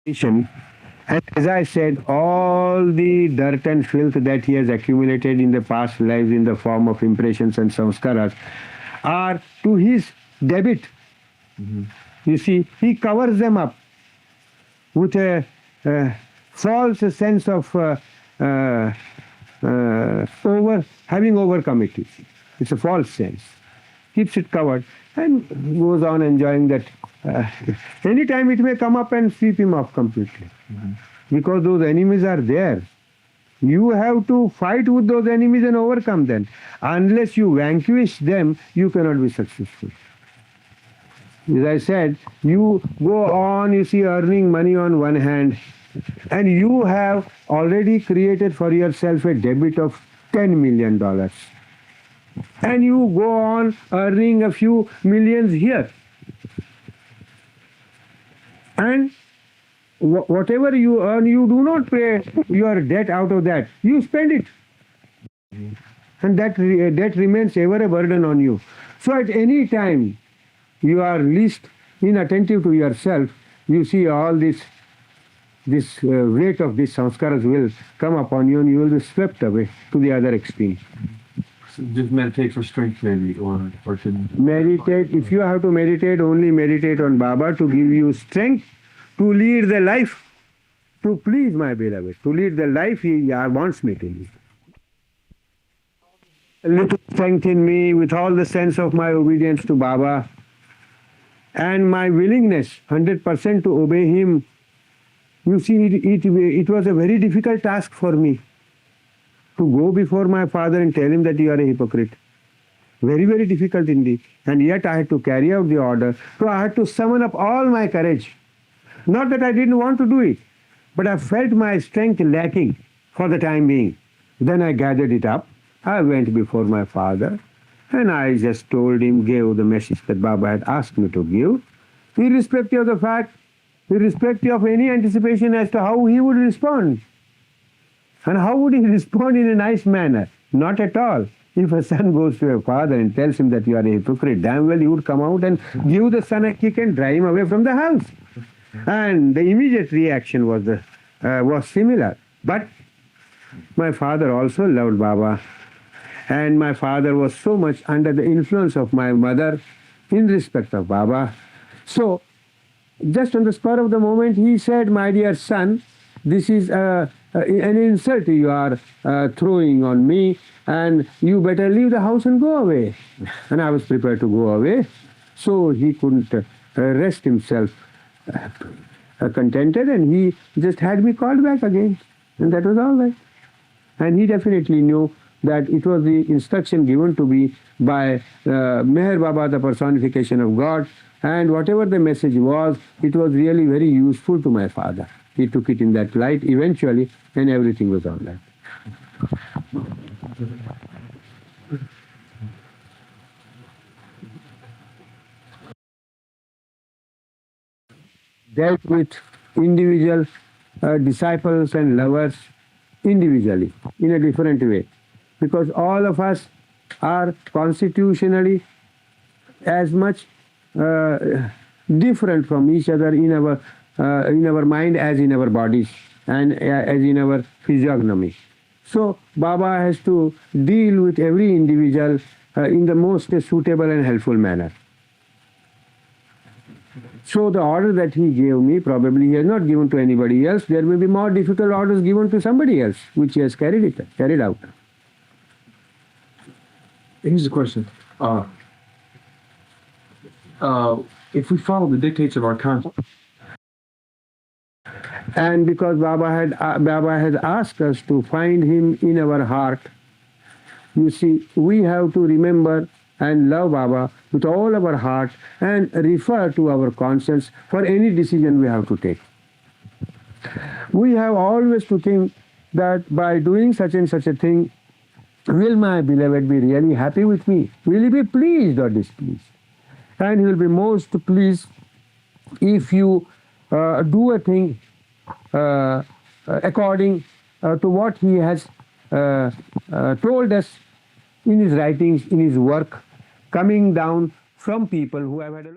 And as I said, all the dirt and filth that he has accumulated in the past lives in the form of impressions and samskaras are to his debit. You see, he covers them up with a false sense of having overcome it. You see. It's a false sense. Keeps it covered and goes on enjoying that. Anytime it may come up and sweep him off completely. Because those enemies are there. You have to fight with those enemies and overcome them. Unless you vanquish them, you cannot be successful. As I said, you go on, you see, earning money on one hand, and you have already created for yourself a debit of $10 million. And you go on earning a few millions here. And whatever you earn, you do not pay your debt out of that. You spend it. And that debt remains ever a burden on you. So at any time you are least inattentive to yourself, you see all this weight of these samskaras will come upon you and you will be swept away to the other extreme. So just meditate for strength maybe, or should... Meditate, if you have to meditate, only meditate on Baba to give you strength to lead the life, to please my beloved, to lead the life he wants me to lead. A little strength in me with all the sense of my obedience to Baba and my willingness 100% to obey him. You see, it was a very difficult task for me to go before my father and tell him that you are a hypocrite. Very, very difficult indeed. And yet I had to carry out the order. So I had to summon up all my courage. Not that I didn't want to do it, but I felt my strength lacking for the time being. Then I gathered it up. I went before my father and I just told him, gave the message that Baba had asked me to give, irrespective of the fact, irrespective of any anticipation as to how he would respond. And how would he respond in a nice manner? Not at all. If a son goes to a father and tells him that you are a hypocrite, damn well he would come out and give the son a kick and drive him away from the house. And the immediate reaction was similar. But my father also loved Baba. And my father was so much under the influence of my mother in respect of Baba. So, just on the spur of the moment, he said, my dear son, this is an insult you are throwing on me, and you better leave the house and go away. And I was prepared to go away. So he couldn't rest himself contented, and he just had me called back again. And that was all right. And he definitely knew that it was the instruction given to me by Meher Baba, the personification of God, and whatever the message was, it was really very useful to my father. He took it in that light eventually, and everything was all right. Dealt with individual disciples and lovers individually, in a different way. Because all of us are constitutionally as much different from each other in our mind as in our bodies and as in our physiognomy. So Baba has to deal with every individual in the most suitable and helpful manner. So the order that he gave me, probably he has not given to anybody else. There may be more difficult orders given to somebody else, which he has carried out. Here's the question. If we follow the dictates of our conscience, and because Baba had asked us to find him in our heart, you see, we have to remember and love Baba with all our heart and refer to our conscience for any decision we have to take. We have always to think that by doing such and such a thing, will my beloved be really happy with me? Will he be pleased or displeased? And he will be most pleased if you do a thing according to what he has told us in his writings, in his work, coming down from people who have had a